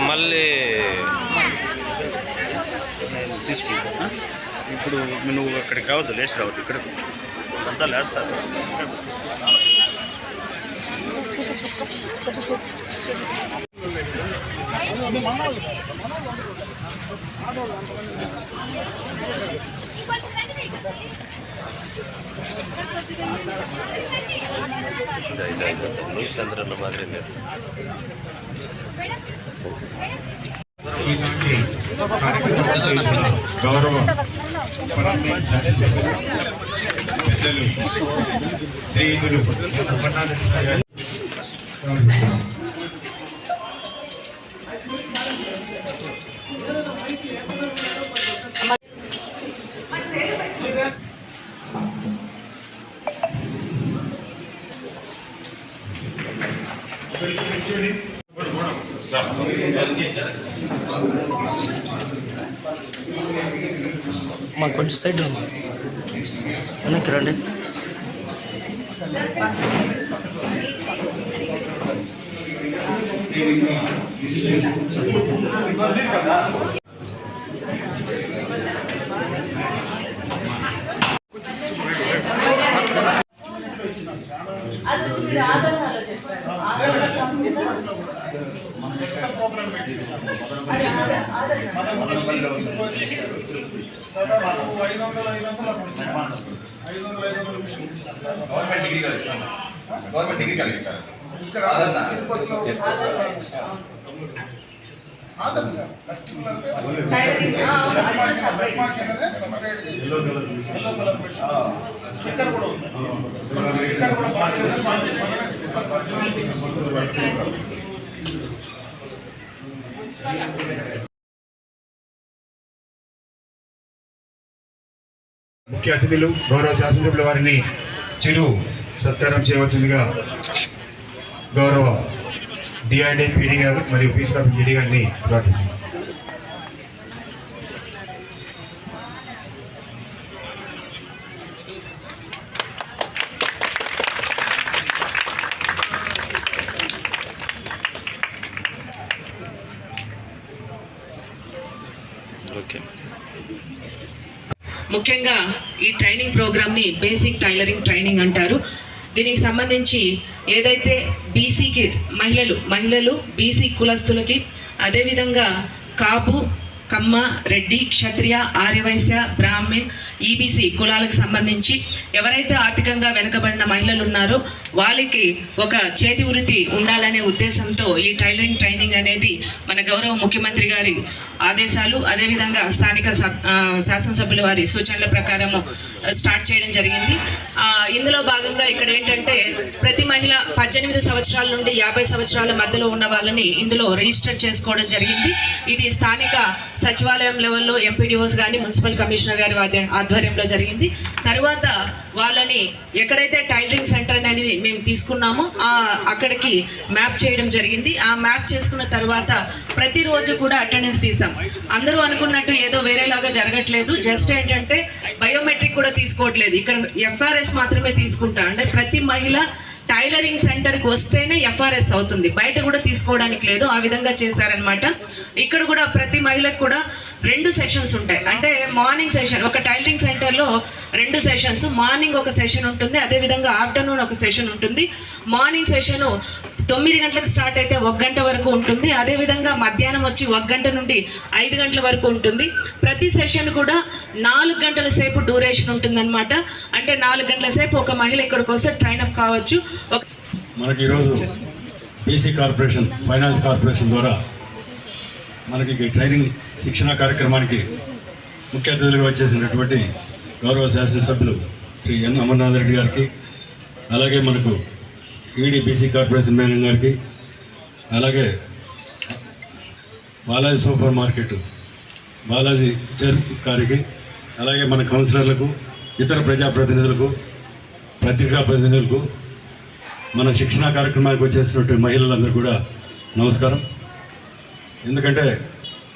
మళ్ళీ తీసుకుంటా. ఇప్పుడు నువ్వు అక్కడికి రావద్దు, లేచి రావద్దు, ఇక్కడ అంతా లేస్తారు. చంద్రన్న మాదిరి ఈనాటి కార్యక్రమం చేసిన గౌరవ పరమేశ్వర శాసనసభ్యులు పెద్దలు శ్రీయుతులు అమర్నాథ్ సార్ గారు మాకు కొంచెం సైడ్ వెనక్కి రండి. గవర్నమెంట్ డిగ్రీ కాలేజ్ సార్ ముఖ్య అతిథులు గౌరవ శాసనసభ్యుల వారిని చిరు సత్కారం చేయవలసిందిగా గౌరవ డిఆర్డీ పీడీ గారు మరియు పీస్ ఆఫ్ జీడీ గారిని ప్రార్థిస్తున్నారు. ముఖ్యంగా ఈ ట్రైనింగ్ ప్రోగ్రామ్ని బేసిక్ టైలరింగ్ ట్రైనింగ్ అంటారు. దీనికి సంబంధించి ఏదైతే బీసీకి మహిళలు బీసీ కులస్తులకి, అదేవిధంగా కాపు, కమ్మ, రెడ్డి, క్షత్రియ, ఆర్యవైశ్య, బ్రాహ్మణ్, ఈబీసీ కులాలకు సంబంధించి ఎవరైతే ఆర్థికంగా వెనుకబడిన మహిళలు ఉన్నారో వాళ్ళకి ఒక చేతి వృత్తి ఉండాలనే ఉద్దేశంతో ఈ టైలరింగ్ ట్రైనింగ్ అనేది మన గౌరవ ముఖ్యమంత్రి గారి ఆదేశాలు, అదేవిధంగా స్థానిక శాసనసభ్యుల వారి సూచనల ప్రకారము స్టార్ట్ చేయడం జరిగింది. ఇందులో భాగంగా ఇక్కడ ఏంటంటే ప్రతి మహిళ 18 సంవత్సరాల నుండి 50 సంవత్సరాల మధ్యలో ఉన్న వాళ్ళని ఇందులో రిజిస్టర్ చేసుకోవడం జరిగింది. ఇది స్థానిక సచివాలయం లెవెల్లో ఎంపీడీఓస్ కానీ మున్సిపల్ కమిషనర్ గారి ఆధ్వర్యంలో జరిగింది. తర్వాత వాళ్ళని ఎక్కడైతే టైలరింగ్ సెంటర్ అనేది మేము తీసుకున్నామో అక్కడికి మ్యాప్ చేయడం జరిగింది. ఆ మ్యాప్ చేసుకున్న తర్వాత ప్రతిరోజు కూడా అటెండెన్స్ తీస్తాం. అందరూ అనుకున్నట్టు ఏదో వేరేలాగా జరగట్లేదు. జస్ట్ ఏంటంటే బయోమెట్రిక్ కూడా తీసుకోవట్లేదు, ఇక్కడ ఎఫ్ఆర్ఎస్ మాత్రమే తీసుకుంటాం. అంటే ప్రతి మహిళ టైలరింగ్ సెంటర్కి వస్తేనే ఎఫ్ఆర్ఎస్ అవుతుంది, బయట కూడా తీసుకోవడానికి లేదు. ఆ విధంగా చేశారనమాట. ఇక్కడ కూడా ప్రతి మహిళకు కూడా 2 సెషన్స్ ఉంటాయి. అంటే మార్నింగ్ సెషన్, ఒక టైలరింగ్ సెంటర్లో 2 సెషన్స్, మార్నింగ్ ఒక సెషన్ ఉంటుంది, అదేవిధంగా ఆఫ్టర్నూన్ ఒక సెషన్ ఉంటుంది. మార్నింగ్ సెషను 9 గంటలకు స్టార్ట్ అయితే 1 గంట వరకు ఉంటుంది. అదేవిధంగా మధ్యాహ్నం వచ్చి 1 గంట నుండి 5 గంటల వరకు ఉంటుంది. ప్రతి సెషన్ కూడా 4 గంటల సేపు డ్యూరేషన్ ఉంటుందన్నమాట. అంటే 4 గంటల సేపు ఒక మహిళ ఇక్కడికి వస్తే ట్రైనప్ కావచ్చు. మనకి ఈరోజు బీసీ కార్పొరేషన్, ఫైనాన్స్ కార్పొరేషన్ ద్వారా మనకి ట్రైనింగ్ శిక్షణ కార్యక్రమానికి ముఖ్య అతిథులుగా వచ్చేసినటువంటి గౌరవ శాసనసభ్యులు శ్రీ ఎన్ అమర్నాథ్ రెడ్డి గారికి, అలాగే మనకు ఈడీ బీసీ కార్పొరేషన్ మేనేజర్ గారికి, అలాగే Balaji super market Balaji chair గారికి, అలాగే మన కౌన్సిలర్లకు, ఇతర ప్రజాప్రతినిధులకు, పత్రికా ప్రతినిధులకు, మన శిక్షణ కార్యక్రమానికి వచ్చేసినటువంటి మహిళలందరూ కూడా నమస్కారం. ఎందుకంటే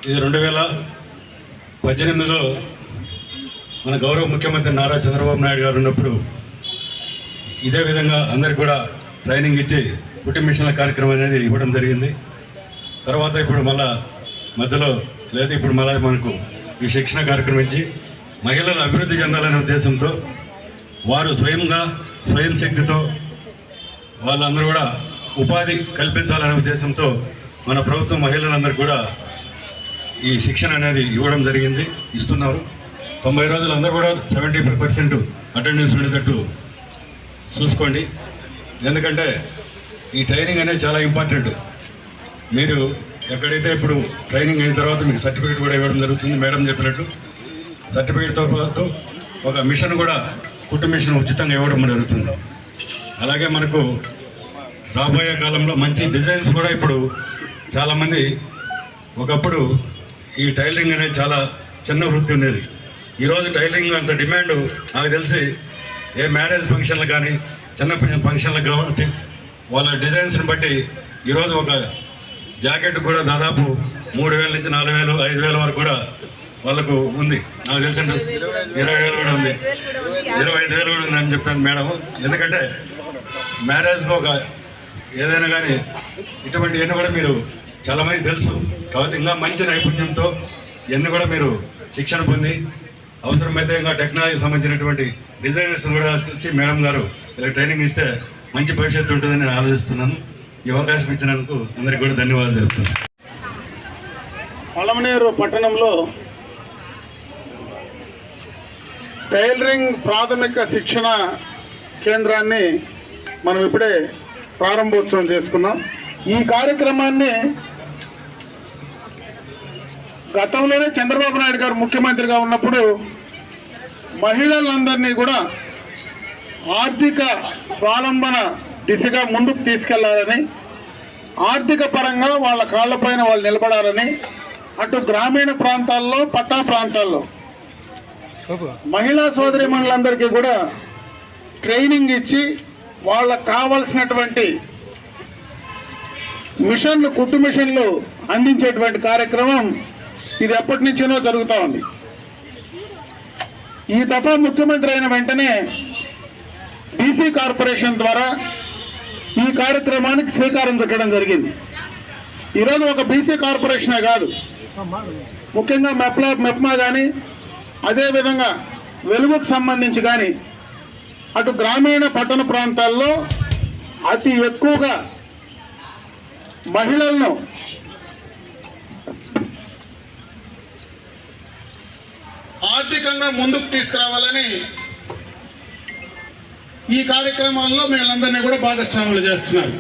ఇది 2018లో మన గౌరవ ముఖ్యమంత్రి నారా చంద్రబాబు నాయుడు గారు ఉన్నప్పుడు ఇదే విధంగా అందరికి కూడా ట్రైనింగ్ ఇచ్చి కుటుంబ మిషన్ల కార్యక్రమం అనేది ఇవ్వడం జరిగింది. తర్వాత ఇప్పుడు మళ్ళా మధ్యలో లేదు, ఇప్పుడు మళ్ళీ మనకు ఈ శిక్షణ కార్యక్రమం ఇచ్చి మహిళలు అభివృద్ధి చెందాలనే ఉద్దేశంతో వారు స్వయం శక్తితో వాళ్ళందరూ కూడా ఉపాధి కల్పించాలనే ఉద్దేశంతో మన ప్రభుత్వం మహిళలందరూ కూడా ఈ శిక్షణ అనేది ఇవ్వడం జరిగింది, ఇస్తున్నారు. 90 రోజులు అందరూ కూడా 70% అటెండెన్స్ ఉండేటట్టు చూసుకోండి. ఎందుకంటే ఈ ట్రైనింగ్ అనేది చాలా ఇంపార్టెంట్. మీరు ఎక్కడైతే ఇప్పుడు ట్రైనింగ్ అయిన తర్వాత మీకు సర్టిఫికేట్ కూడా ఇవ్వడం జరుగుతుంది. మేడం చెప్పినట్టు సర్టిఫికేట్తో పాటు ఒక మిషన్ కూడా కుట్టు మిషన్ ఉచితంగా ఇవ్వడం జరుగుతుంది. అలాగే మనకు రాబోయే కాలంలో మంచి డిజైన్స్ కూడా ఇప్పుడు చాలామంది, ఒకప్పుడు ఈ టైలరింగ్ అనేది చాలా చిన్న వృత్తి ఉండేది. ఈరోజు టైలరింగ్ అంత డిమాండ్ నాకు తెలిసి ఏ మ్యారేజ్ ఫంక్షన్లు కానీ చిన్న ఫంక్షన్లకు కాబట్టి వాళ్ళ డిజైన్స్ని బట్టి ఈరోజు ఒక జాకెట్ కూడా దాదాపు 3,000 నుంచి 4,000, 5,000 వరకు కూడా వాళ్ళకు ఉంది. నాకు తెలిసి 20,000 కూడా ఉంది, 25,000 కూడా ఉంది అని చెప్తాను మేడం. ఎందుకంటే మ్యారేజ్కి ఒక ఏదైనా కానీ ఇటువంటివన్నీ కూడా మీరు చాలామంది తెలుసు కాబట్టి ఇంకా మంచి నైపుణ్యంతో ఇవన్నీ కూడా మీరు శిక్షణ పొంది అవసరమైతే ఇంకా టెక్నాలజీకి సంబంధించినటువంటి డిజైనర్స్ కూడా వచ్చి మేడం గారు ఇలా ట్రైనింగ్ ఇస్తే మంచి భవిష్యత్తు ఉంటుందని నేను ఆలోచిస్తున్నాను. ఈ అవకాశం ఇచ్చినందుకు అందరికీ కూడా ధన్యవాదాలు తెలుపుతున్నాను. పలమనేరు పట్టణంలో టైలరింగ్ ప్రాథమిక శిక్షణ కేంద్రాన్ని మనం ఇప్పుడే ప్రారంభోత్సవం చేసుకున్నాం. ఈ కార్యక్రమాన్ని గతంలోనే చంద్రబాబు నాయుడు గారు ముఖ్యమంత్రిగా ఉన్నప్పుడు మహిళలందరినీ కూడా ఆర్థిక స్వావలంబన దిశగా ముందుకు తీసుకెళ్లాలని, ఆర్థిక పరంగా వాళ్ళ కాళ్ళపైన వాళ్ళు నిలబడాలని, అటు గ్రామీణ ప్రాంతాల్లో పట్టణ ప్రాంతాల్లో మహిళా సోదరీమణులందరికీ కూడా ట్రైనింగ్ ఇచ్చి వాళ్ళకు కావలసినటువంటి మిషన్లు, కుట్టు మిషన్లు అందించేటువంటి కార్యక్రమం ఇది ఎప్పటి నుంచినో జరుగుతూ ఉంది. ఈ దఫా ముఖ్యమంత్రి అయిన వెంటనే బీసీ కార్పొరేషన్ ద్వారా ఈ కార్యక్రమానికి శ్రీకారం చుట్టడం జరిగింది. ఈరోజు ఒక బీసీ కార్పొరేషనే కాదు, ముఖ్యంగా మెప్మా కానీ అదేవిధంగా వెలుగుకు సంబంధించి కానీ అటు గ్రామీణ పట్టణ ప్రాంతాల్లో అతి ఎక్కువగా మహిళలను ఆర్థికంగా ముందుకు తీసుకురావాలని ఈ కార్యక్రమాల్లో మేమందరినీ కూడా భాగస్వాములు చేస్తున్నారు.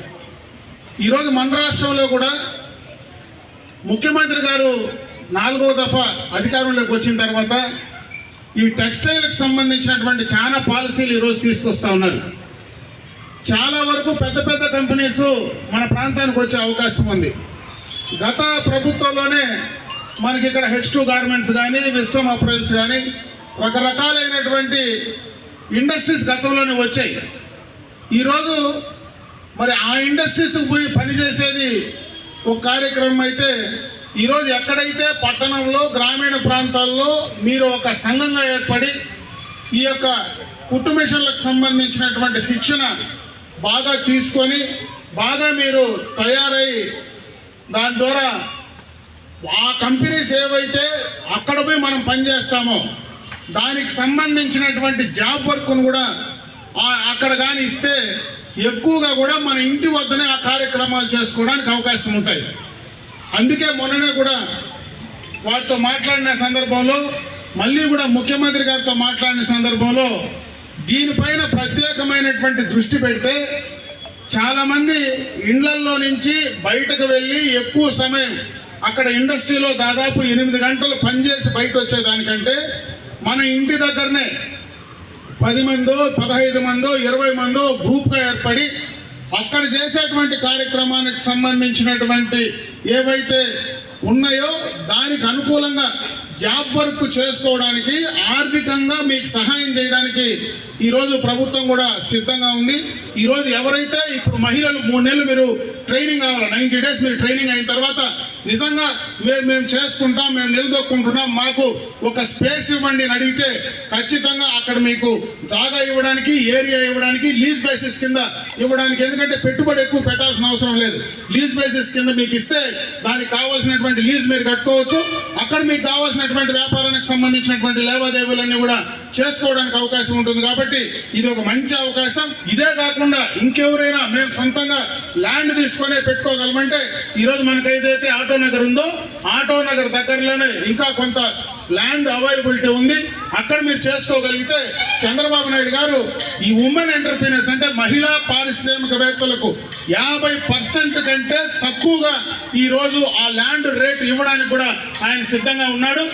ఈరోజు మన రాష్ట్రంలో కూడా ముఖ్యమంత్రి గారు 4వ దఫా అధికారంలోకి వచ్చిన తర్వాత ఈ టెక్స్టైల్కి సంబంధించినటువంటి చాలా పాలసీలు ఈరోజు తీసుకొస్తా ఉన్నారు. చాలా వరకు పెద్ద పెద్ద కంపెనీస్ మన ప్రాంతానికి వచ్చే అవకాశం ఉంది. గత ప్రభుత్వంలోనే మనకి ఇక్కడ H2 గార్మెంట్స్ కానీ, విశ్వం అప్రైల్స్ కానీ రకరకాలైనటువంటి ఇండస్ట్రీస్ గతంలోనే వచ్చాయి. ఈరోజు మరి ఆ ఇండస్ట్రీస్కి పోయి పనిచేసేది ఒక కార్యక్రమం అయితే, ఈరోజు ఎక్కడైతే పట్టణంలో గ్రామీణ ప్రాంతాల్లో మీరు ఒక సంఘంగా ఏర్పడి ఈ యొక్క కుట్టు మిషన్లకు సంబంధించినటువంటి శిక్షణ బాగా తీసుకొని బాగా మీరు తయారై దాని ద్వారా ఆ కంపెనీస్ ఏవైతే అక్కడ పోయి మనం పనిచేస్తామో దానికి సంబంధించినటువంటి జాబ్ వర్క్ను కూడా అక్కడ కానీ ఇస్తే ఎక్కువగా కూడా మన ఇంటి వద్దనే ఆ కార్యక్రమాలు చేసుకోవడానికి అవకాశం ఉంటాయి. అందుకే మొన్ననే కూడా వాటితో మాట్లాడిన సందర్భంలో, మళ్ళీ కూడా ముఖ్యమంత్రి గారితో మాట్లాడిన సందర్భంలో దీనిపైన ప్రత్యేకమైనటువంటి దృష్టి పెడితే చాలామంది ఇళ్లల్లో నుంచి బయటకు వెళ్ళి ఎక్కువ సమయం అక్కడ ఇండస్ట్రీలో దాదాపు 8 గంటలు పనిచేసి బయట వచ్చేదానికంటే మన ఇంటి దగ్గరనే 10 మందో 15 మందో 20 మందో గ్రూప్గా ఏర్పడి అక్కడ చేసేటువంటి కార్యక్రమానికి సంబంధించినటువంటి ఏవైతే ఉన్నాయో దానికి అనుకూలంగా జాబ్ వర్క్ చేసుకోవడానికి ఆర్థికంగా మీకు సహాయం చేయడానికి ఈరోజు ప్రభుత్వం కూడా సిద్ధంగా ఉంది. ఈరోజు ఎవరైతే ఇప్పుడు మహిళలు 3 నెలలు మీరు ట్రైనింగ్ కావాలి, 90 days మీరు ట్రైనింగ్ అయిన తర్వాత నిజంగా మేము చేసుకుంటాం, మేము నిలదొక్కుంటున్నాం, మాకు ఒక స్పేస్ ఇవ్వండి అని అడిగితే ఖచ్చితంగా అక్కడ మీకు జాగా ఇవ్వడానికి, ఏరియా ఇవ్వడానికి, లీజ్ బేసిస్ కింద ఇవ్వడానికి, ఎందుకంటే పెట్టుబడి ఎక్కువ పెట్టాల్సిన అవసరం లేదు. లీజ్ బేసిస్ కింద మీకు ఇస్తే దానికి కావాల్సినటువంటి లీజ్ మీరు కట్టుకోవచ్చు. అక్కడ మీకు కావాల్సినటువంటి వ్యాపారానికి సంబంధించినటువంటి లావాదేవీలన్నీ కూడా చేసుకోవడానికి అవకాశం ఉంటుంది. కాబట్టి ఇది ఒక మంచి అవకాశం. ఇదే కాకుండా ఇంకెవరైనా మేము సొంతంగా ల్యాండ్ తీసుకొని పెట్టుకోగలమంటే ఈరోజు మనకు ఏదైతే ఆటో నగర్ ఉందో ఆటో నగర్ దగ్గరలోనే ఇంకా కొంత ల్యాండ్ అవైలబిలిటీ ఉంది. అక్కడ మీరు చేసుకోగలిగితే చంద్రబాబు నాయుడు గారు ఈ ఉమెన్ ఎంటర్ప్రీనర్స్ అంటే మహిళా పారిశ్రామికవేత్తలకు 50% కంటే తక్కువగా ఈరోజు ఆ ల్యాండ్ రేట్ ఇవ్వడానికి కూడా ఆయన సిద్ధంగా ఉన్నాడు.